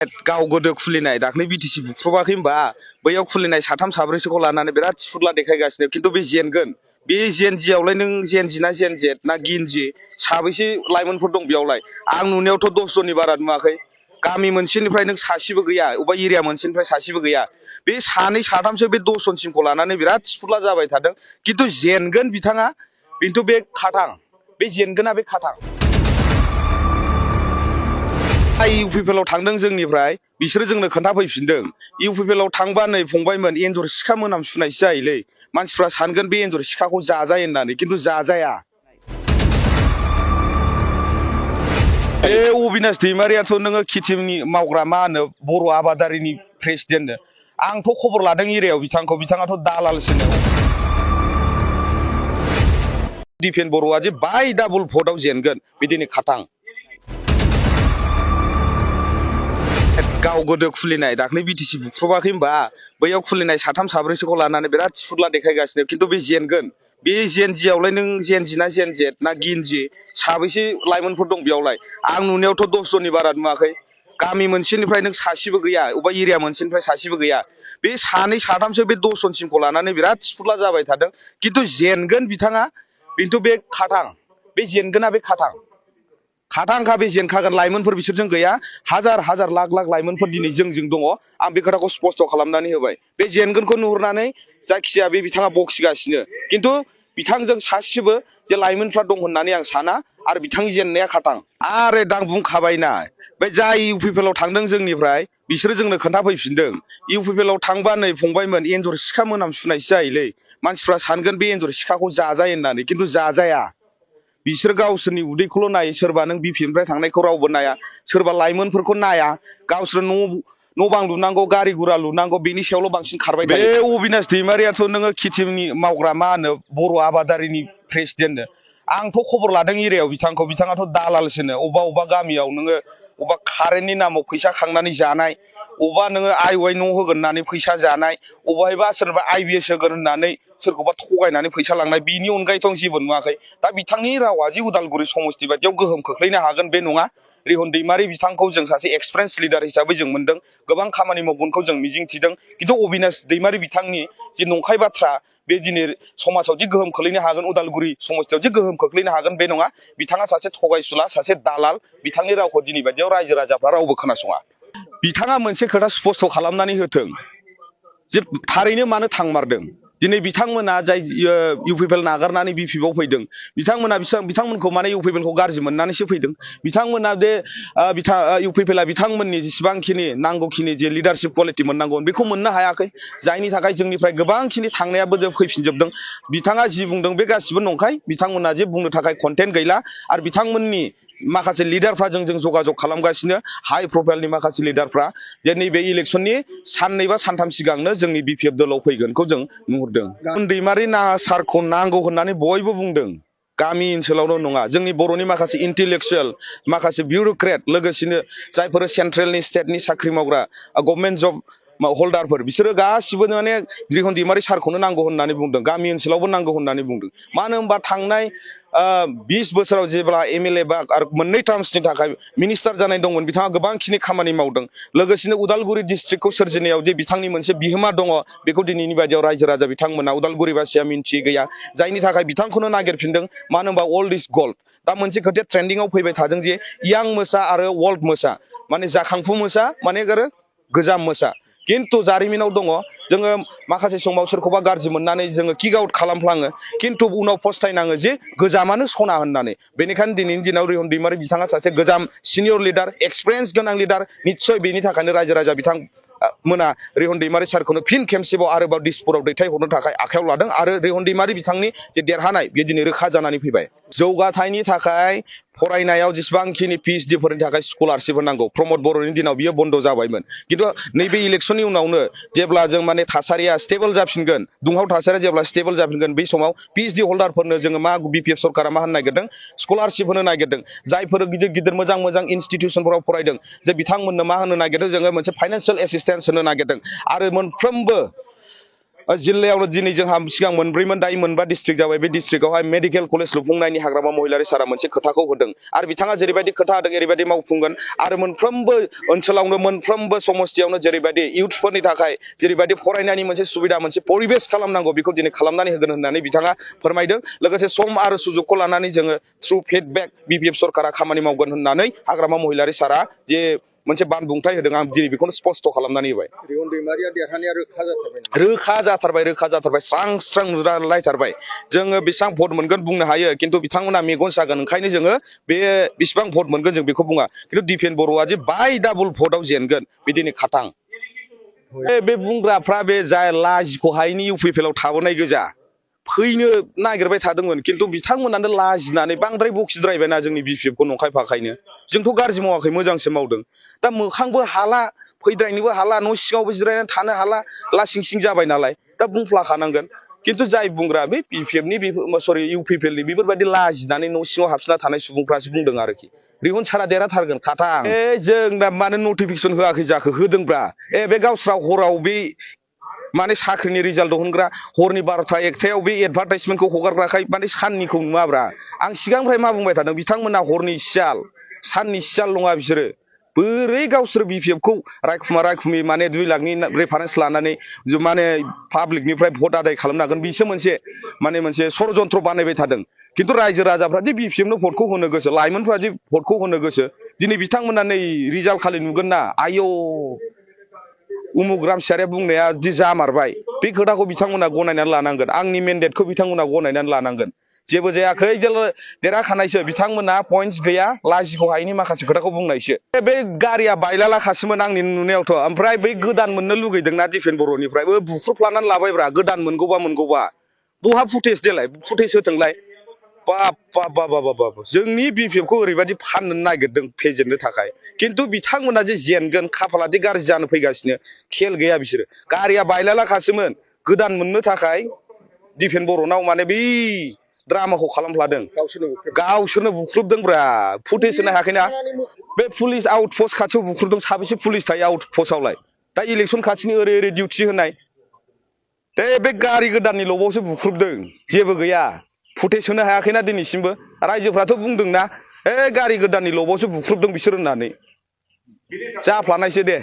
गाव गोदो खुलिनाय दाख्लै बिटिसि बुख्रुबाखै होनबा बैयाव खुलिनाय साथाम साब्रैसोखौ लानानै बिराद थिफुरला देखायगासिनो खिन्थु बे जेनगोन बे जेनजियावलाय नों जेनजि ना जेनजेट ना गिनजि साबैसे लाइमोनफोर दं बेयावलाय आं नुनायावथ' 10 जननि बारा नुवाखै गामि मोनसेनिफ्राय नों सासेबो गैया अबा एरिया मोनसेनिफ्राय सासेबो गैया बे सानै साथामसो बे 10 जनसिमखौ लानानै बिराद थिफुरला जाबाय थादों खिन्थु जेनगोन बिथाङा खिन्थु बे खाथां बे जेनगोना बे खाथां इउपिपिएलआव थांदों जोंनिफ्राय बिसोरो जोंनो खोन्थाफैफिनदों इउपिपिएलआव थांबा नै फंबायमोन एन्जर सिखा मोनामसुनायसो जायोलै मानसिफ्रा सानगोन बे एन्जर सिखाखौ जाजायो होननानै खिन्थु जाजाया बे अबिनाश दैमारियाथ' नोङो खेथिनि मावग्रा मा होनो बर' आबादारिनि प्रेसिडेन्टनो आंथ' खबर लादों एरियायाव बिथाङाथ' दालालसोनो दिपेन बर'आ जे बाय डाबल भटआव जेनगोन बिदिनो खाथां गाव गोदो खुलिनाय दाख्लै बिटिसि बुख्रुबाखै होनबा बैयाव खुलिनाय साथाम साब्रैसोखौ लानानै बिराद थिफुरला देखायगासिनो खिन्थु बे जेनगोन बे जेनजियावलाय नों जेनजि ना जेनजेट ना गिनजि साबैसे लाइमोनफोर दं बेयावलाय आं नुनायावथ' 10 जननि बारा नुवाखै गामि मोनसेनिफ्राय नों सासेबो गैया अबा एरिया मोनसेनिफ्राय सासेबो गैया बे सानै साथामसो बे 10 जनसिमखौ लानानै बिराद थिफुरला जाबाय थादों खिन्थु जेनगोन बिथाङा खिन्थु बे खाथां बे जेनगोना बे खाथां खाथांखा बे जेनखागोन लाइमोनफोर बिसोरजों गैया हाजार हाजार लाख लाख लाइमोनफोर दिनै जोंजों दङ आं बे खोथाखौ स्पष्ट खालामनानै होबाय बे जेनगोनखौ नुहुरनानै जायखिजाया बे बिथाङा बखिगासिनो खिन्थु बिथांजों सासेबो जे लाइमोनफ्रा दं होननानै आं साना आरो बिथांनि जेननाया खाथां आरो दां बुंखाबायना बे जाय इउपिपिएलआव थांदों जोंनिफ्राय बिसोरो जोंनो खोन्थाफैफिनदों इउपिपिएलआव थांबा नै फंबायमोन एन्जर सिखा मोनामसुनायसो जायोलै मानसिफ्रा सानगोन बे एन्जर सिखाखौ जाजायो होननानै खिन्थु जाजाया बिसोर गावसोरनि उदैखौल' नायो सोरबा नों बिपिनिफ्राय थांनायखौ रावबो नाया सोरबा लाइमोनफोरखौ नाया गावसोर न' बां लुनांगौ गारि गुरा लुनांगौ बेनि सायावल' बांसिन खारबाय थायो बे अबिनाश दैमारियाथ' नोङो खेथिनि मावग्रा मा होनो बर' आबादारिनि प्रेसिडेन्टनो आंथ' खबर लादों एरियायाव बिथाङाथ' दालालसोनो अबा गामियाव नोङो अबा कारेन्टनि नामाव फैसा खांनानै जानाय अबा नोङो आइवाइ न' होगोन होननानै फैसा जानाय अबहायबा सोरबा आइबिएस होगोन होननानै सोरखौबा थगायनानै फैसा लांनाय बिनि अनगायैथ' आं जेबो नुवाखै दा बिथांनि रावा जे उदालगुरि समस्ति बायदियाव गोहोम खोख्लैनो हागोन बे नङा रिहन दैमारि बिथांखौ जों सासे एक्सपिरियेन्स लिडार हिसाबै जों मोनदों गोबां खामानि मावगोनखौ जों मिजिंथिदों खिन्थु अबिनाश दैमारि बिथांनि जे नंखाय बाथ्रा बे दिनै समाजाव जे गोहोम खोख्लैनो हागोन उदालगुरि समस्तियाव जे गोहोम खोख्लैनो हागोन बे नङा बिथाङा सासे थगायसुला सासे दालाल बिथांनि रावखौ दिनै बायदियाव रायजो राजाफ्रा रावबो खोनासङा बिथाङा मोनसे खोथा स्पष्ट खालामनानै होथों जे थारैनो मानो थांमारदों दिनै बिथांमोना जाय इउपिपिएल नागारनानै बिपिएफआव फैदों बिथांमोनखौ माने इउपिपिएलखौ गाज्रि मोननानैसो फैदों बिथांमोना बे इउपिपिएलआ बिथांमोननि जेसेबांखिनि नांगौखिनि जे लिडारशिप क्वालिटि मोननांगौ बेखौ मोननो हायाखै जायनि थाखाय जोंनिफ्राय गोबांखिनि थांनायाबो फैफिनजोबदों बिथाङा जि बुंदों बे गासिबो नंखाय बिथांमोना जे बुंनो थाखाय कन्टेन्ट गैला आरो बिथांमोननि माखासे लिडारफ्रा जों जगाजग खालामगासिनो हाई प्रफाइलनि माखासे लिडारफ्रा जे नैबे इलेक्सननि साननै बा सानथाम सिगांनो जोंनि बिपिएफ दलाव फैगोनखौ जों नुहुरदों दैमारि सारखौ नांगौ होननानै बयबो बुंदों गामि ओनसोलावल' नङा जोंनि बर'नि माखासे इन्टेलेक्सुयेल माखासे बिउरोक्रेट लोगोसेनो जायफोर सेन्ट्रेलनि स्टेटनि साख्रि मावग्रा गभर्नमेन्ट जब हल्डारफोर बिसोरो गासिबो माने रिहन दैमारि सारखौनो नांगौ होननानै बुंदों गामि ओनसोलावबो नांगौ होननानै बुंदों मानो होनबा थांनाय 20 बोसोराव जेब्ला एमएलए बा आरो मोननै टार्मसनि थाखाय मिनिस्टार जानाय दंमोन बिथाङा गोबांखिनि खामानि मावदों लोगोसेनो उदालगुरि डिस्ट्रिक्टखौ सोरजिनायाव जे बिथांनि मोनसे बिहोमा दङ बेखौ दिनैनि बायदियाव रायजो राजा बिथांमोना उदालगुरिबासिया मिन्थियै गैया जायनि थाखाय बिथांखौनो नागिरफिनदों मानो होनबा अल्ड इज गोल्ड दा मोनसे खोथाया ट्रेन्डिंआव फैबाय थादों जे यां मोसा आरो वर्ल्ड मोसा माने जाखांफु मोसा माने आरो गोजाम मोसा खिन्थु जारिमिनाव दङ जोङो माखासे समाव सोरखौबा गाज्रि मोननानै जोङो किक आउट खालामफ्लाङो खिन्थु उनाव फस्थायनाङो जे गोजामानो सना होननानै बेनिखायनो दिनैनि दिनाव रिहन दैमारि बिथाङा सासे गोजाम सिनियर लिडार एक्सपिरियेन्स गोनां लिडार निस्सय बेनि थाखायनो रायजो राजा बिथांमोना रिहन दैमारि सारखौनो फिन खेबसेबाव आरोबाव दिसपुराव दैथायहरनो थाखाय आखायाव लादों आरो रिहन दैमारि बिथांनि जे देरहानाय बे दिनै रोखा जानानै फैबाय जौगाथायनि थाखाय फरायनायाव जेसेबांखिनि पिएइचडिफोरनि थाखाय स्कलारशिप होनांगौ प्रमद बर'नि दिनाव बियो बन्द जाबायमोन खिन्थु नैबे इलेक्सननि उनावनो जेब्ला जों माने थासारिया स्टेबल जाफिनगोन दुंहाव थासारिया जेब्ला स्टेबल जाफिनगोन बै समाव पिएइचडि हल्डारफोरनो जोङो मा बिपिएफ सरकारा मा होनो नागिरदों स्कलारशिप होनो नागिरदों जायफोर गिदिर गिदिर मोजां इनस्टिट्यूशनफोराव फरायदों जे बिथांमोननो मा होनो नागिरदों जोङो मोनसे फाइनान्सियेल एसिस्टेन्स होनो नागिरदों आरो मोनफ्रोमबो जिल्लायावनो दिनै जोंहा सिगां मोनब्रैमोन दायो मोनबा डिस्ट्रिक्ट जाबाय बे डिस्ट्रिक्टआवहाय मेडिकेल कलेज लुफुंनायनि हाग्रामा महिलारि सारा मोनसे खोथाखौ होदों आरो बिथाङा जेरैबायदि खोथा होदों ओरैबायदि मावफुंगोन आरो मोनफ्रोमबो ओनसोलावनो मोनफ्रोमबो समस्थियावनो जेरैबायदि इउथफोरनि थाखाय जेरैबायदि फरायनायनि मोनसे सुबिदा मोनसे परिबेस खालामनांगौ बेखौ दिनै खालामनानै होगोन होननानै बिथाङा फोरमायदों लोगोसे सम आरो सुजुगखौ लानानै जोङो थ्रु फिडबेक बिपिएफ सरकारा खामानि मावगोन होननानै हाग्रामा महिलारि सारा जे मोनसे बानबुंथाय होदों आं दिनै बेखौनो स्पष्ट खालामनानै होबाय रिहन दैमारिया देरहानाया रोखा जाथारबाय स्रां स्रां नुलायथारबाय जोङो बेसेबां भट मोनगोन बुंनो हायो खिन्थु बिथांमोना मेगन सागोन ओंखायनो जोङो बे बेसेबां भट मोनगोन जों बेखौ बुङा खिन्थु दिपेन बर'आ जे बाय डाबल भटआव जेनगोन बिदिनो खाथां बे बुंग्राफ्रा बे जाय लाजिखौहायनि इउपिपिएलआव थाबोनाय गोजा फैनो नागिरबाय थादोंमोन खिन्थु बिथांमोनानो लाजिनानै बांद्राय बखिद्रायबायना जोंनि बिपिएफखौ नंखाय फाखायनो जोंथ' गाज्रि मावाखै मोजांसो मावदों दा मोखांबो हाला फैद्रायनोबो हाला न' सिङावबो जिरायनानै थानो हाला लासिं सिं जाबाय नालाय दा बुंफ्लाखानांगोन खिन्थु जाय बुंग्रा बे बिपिएफनि सरि इउपिपिएलनि बेफोरबायदि लाजिनानै न' सिङाव हाबसोना थानाय सुबुंफ्रासो बुंदों आरोखि रिहन सारा देरहाथारगोन खाथां जों दा मानो नटिफिकेसन होआखै जाखो होदोंब्रा बे गावस्रा हराव बे माने साख्रिनि रिजाल्ट दिहुनग्रा हरनि 12टा 1टायाव बे एडभार्टाइजमेन्टखौ हगारग्राखाय माने साननिखौ नुवाब्रा आं सिगांनिफ्राय मा बुंबाय थादों बिथांमोना हरनि सियाल साननि सियाल नङा बिसोरो बोरै गावसोर बिपिएफखौ रायखुमी माने 2 लाखनि रेफारेन्स लानानै माने पाब्लिकनिफ्राय भट आदाय खालामनो हागोन बिसो मोनसे षड़यन्त्र बानायबाय थादों खिन्थु रायजो राजाफ्रा दि बिपिएफनो भटखौ होनो गोसो लाइमोनफ्रा दि भटखौ होनो गोसो दिनै बिथांमोना नै रिजाल्ट खालि नुगोन ना आयौ उमुग रामसियारिया बुंनाया दि जामारबाय बे खोथाखौ बिथांमोना गनायनानै लानांगोन आंनि मेन्डेटखौ बिथांमोना गनायनानै लानांगोन जेबो जायाखै देरहाखानायसो बिथांमोना पइन्टस गैया लाजिखौ हायैनि माखासे खोथाखौ बुंनायसो बे गारिया बायलालाखासोमोन आंनि नुनायावथ' ओमफ्राय बै गोदान मोननो लुगैदोंना दिपेन बर'निफ्रायबो बुख्रुबलानानै लाबायब्रा गोदान मोनगौबा बहा फुटेज देलाय फुटेज होथोंलाय बाब जोंनि बिपिएफखौ ओरैबायदि फाननो नागिरदों फेजेननो थाखाय खिन्थु बिथांमोना जे जेनगोन खाफालादि गाज्रि जानो फैगासिनो खेल गैया बिसोरो गारिया बायलालाखासोमोन गोदान मोननो थाखाय दिपेन बर'नाव माने बै ड्रामाखौ खालामफ्लादों गावसोरनो बुख्रुबदोंब्रा फुटेज होनो हायाखैना बे पुलिस आउटपस्ट खाथियाव बुख्रुबदों साबेसे पुलिस थायो आउटपस्टआवलाय दा इलेक्सन खाथिनि ओरै डिउटि होनाय बे गारि गोदाननि लबावसो बुख्रुबदों जेबो गैया फुटेज होनो हायाखैना दिनैसिमबो रायजोफ्राथ' बुंदोंना गारि गोदाननि लबावसो बुख्रुबदों बिसोर होननानै जाफ्लानायसो दे